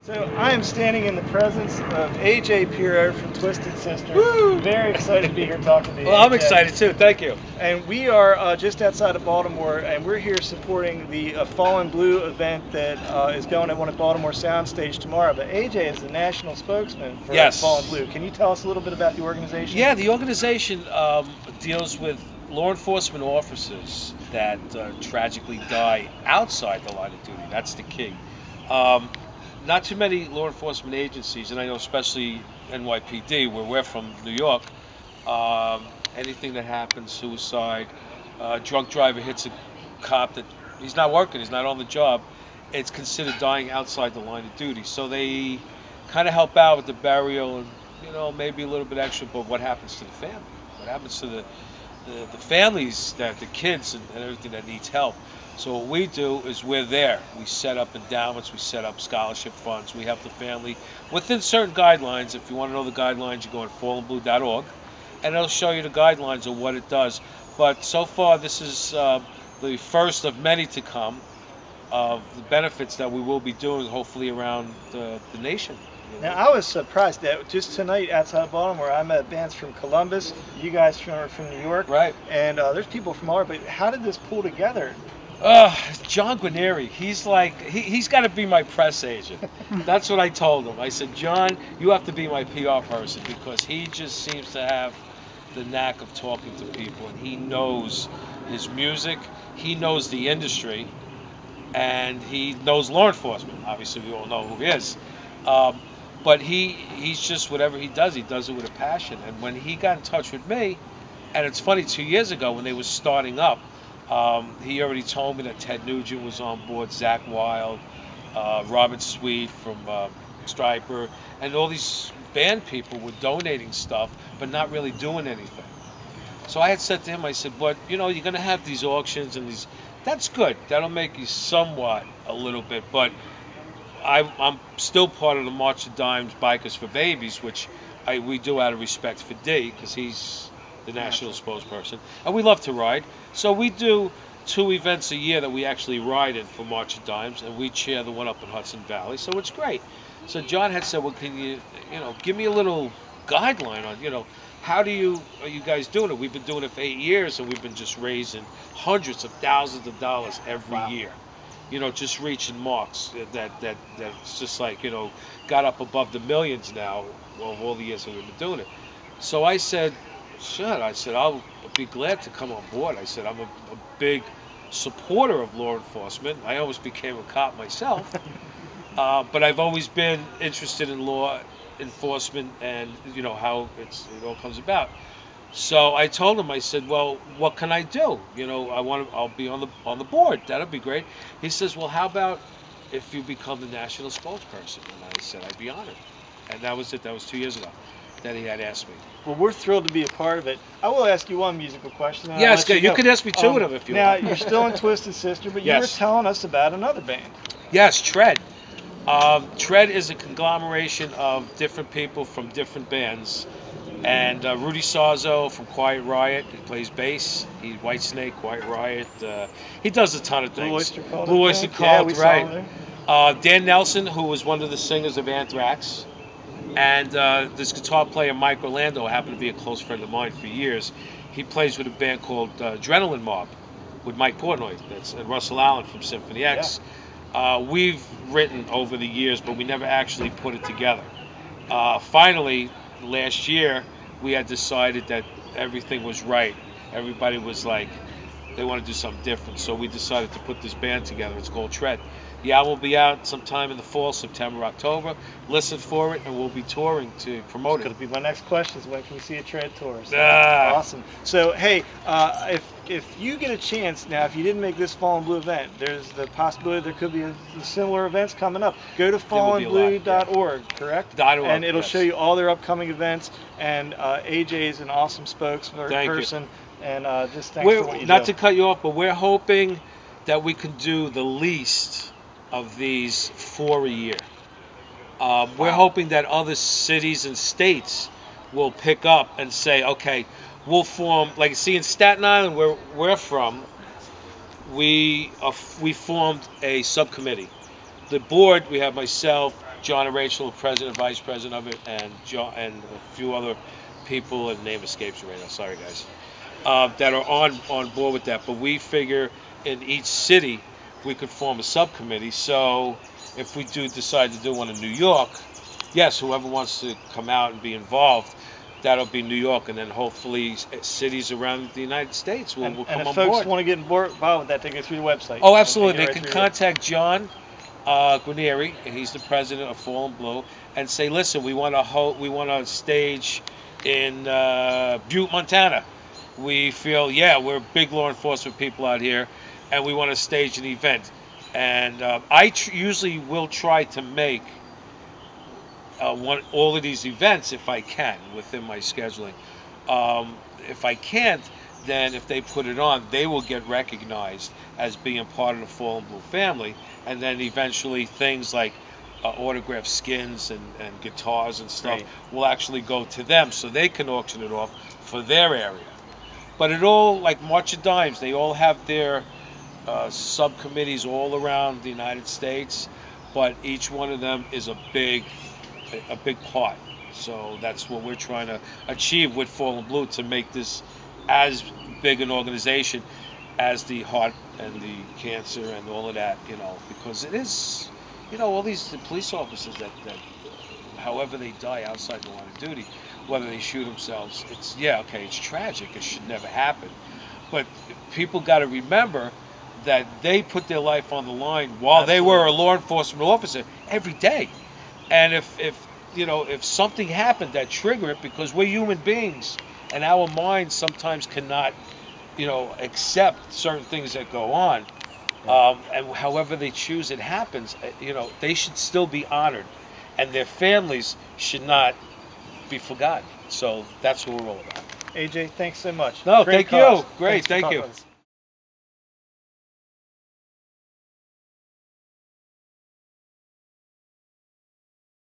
So I am standing in the presence of AJ Piro from Twisted Sister. Woo! Very excited to be here talking to you. Well, I'm AJ. excited too. Thank you. And we are just outside of Baltimore, and we're here supporting the Fallen Blue event that is going at one at Baltimore Soundstage tomorrow. But AJ is the national spokesman for Yes. Fallen Blue. Can you tell us a little bit about the organization? Yeah, the organization deals with law enforcement officers that tragically die outside the line of duty. That's the key. Not too many law enforcement agencies, and I know especially NYPD, where we're from, New York, anything that happens, suicide, drunk driver hits a cop that he's not working, he's not on the job, it's considered dying outside the line of duty. So they kind of help out with the burial and, maybe a little bit extra, but what happens to the family? What happens to the families, that the kids and everything that needs help? So what we do is we're there. We set up endowments, we set up scholarship funds, we help the family within certain guidelines. If you want to know the guidelines, you go on fallenblue.org, and it'll show you the guidelines of what it does. But so far, this is the first of many to come of the benefits that we will be doing, hopefully around the nation. Now, I was surprised that just tonight outside of Baltimore, I met bands from Columbus, you guys from New York, Right. And there's people from all over. But how did this pull together? John Guarneri, he's like, he's got to be my press agent. That's what I told him. I said, John, you have to be my PR person, because he just seems to have the knack of talking to people, and he knows his music, he knows the industry, and he knows law enforcement. Obviously, we all know who he is. But he's just, whatever he does it with a passion. And when he got in touch with me, and it's funny, 2 years ago when they were starting up, he already told me that Ted Nugent was on board, Zach Wilde, Robert Sweet from Striper, and all these band people were donating stuff, but not really doing anything. So I had said to him, I said, but you're going to have these auctions and these, that's good. That'll make you somewhat a little bit, but I'm still part of the March of Dimes Bikers for Babies, which we do out of respect for D, because he's the national spokesperson, and we love to ride. So we do 2 events a year that we actually ride in for March of Dimes, and we chair the one up in Hudson Valley, so it's great. So John had said, well, can you, give me a little guideline on, how are you guys doing it? We've been doing it for 8 years, and we've been just raising hundreds of thousands of dollars every year. Just reaching marks that's just like, got up above the millions now of all the years that we've been doing it. So I said, sure, I said, I'll be glad to come on board. I said, I'm a big supporter of law enforcement. I almost became a cop myself. But I've always been interested in law enforcement and, how it all comes about. So I told him, I said, well, what can I do? I'll be on the board. That'll be great. He says, well, how about if you become the national spokesperson? And I said, I'd be honored. And that was it. That was 2 years ago that he had asked me. Well, we're thrilled to be a part of it. I will ask you one musical question. Yes, you could ask me 2 of them if you want. Now, you're still in Twisted Sister, but you were telling us about another band. Yes, Tread. Tread is a conglomeration of different people from different bands. And Rudy Sarzo from Quiet Riot, he plays bass. He's Whitesnake, Quiet Riot. He does a ton of things. Blue Oyster Cult, right. Dan Nelson, who was one of the singers of Anthrax. And this guitar player, Mike Orlando, happened to be a close friend of mine for years. He plays with a band called Adrenaline Mob with Mike Portnoy and Russell Allen from Symphony X. We've written over the years, but we never actually put it together. Finally, last year, we had decided that everything was right. Everybody was like, they want to do something different. So we decided to put this band together. It's called Tread. The album will be out sometime in the fall, September, October. Listen for it, and we'll be touring to promote it. It's going to be my next question is, when can we see a Tread tour? So awesome. So, hey, if you get a chance, now, if you didn't make this Fallen Blue event, there's the possibility there could be similar events coming up. Go to fallenblue.org, correct? .org, and it'll show you all their upcoming events. And AJ is an awesome spokesperson. And just thanks for what you do. Not to cut you off, but we're hoping that we can do the least of these 4 a year. We're hoping that other cities and states will pick up and say, okay, we'll form, like, see, in Staten Island, where we're from, we formed a subcommittee. The board, we have myself, John and Rachel, president, vice president of it, and John and a few other people, and name escapes me right now. Sorry, guys, that are on board with that. But we figure in each city we could form a subcommittee. So if we do decide to do one in New York, yes, whoever wants to come out and be involved, that'll be New York, and then hopefully cities around the United States will come on board. And if folks want to get involved with that, they can go through the website. Oh, absolutely. They can contact John Guarnieri, and he's the president of Fallen Blue, and say, listen, we want to stage in Butte, Montana. We feel, we're big law enforcement people out here, and we want to stage an event. And I usually will try to make all of these events if I can within my scheduling. If I can't, then if they put it on, they will get recognized as being part of the Fallen Blue family, and then eventually things like autographed skins and guitars and stuff will actually go to them, so they can auction it off for their area. But it all, like March of Dimes, they all have their subcommittees all around the United States, but each one of them is a big part. So that's what we're trying to achieve with Fallen Blue, to make this as big an organization as the heart and the cancer and all of that, because it is, all these police officers that however they die outside the line of duty, whether they shoot themselves, it's tragic, it should never happen. But people got to remember that they put their life on the line while they were a law enforcement officer every day. And if something happened that triggered it, because we're human beings and our minds sometimes cannot, accept certain things that go on, and however they choose it happens, they should still be honored, and their families should not be forgotten. So that's what we're all about. AJ, thanks so much. No, Great thank you. cause. Great, Thanks for thank you. talking with us.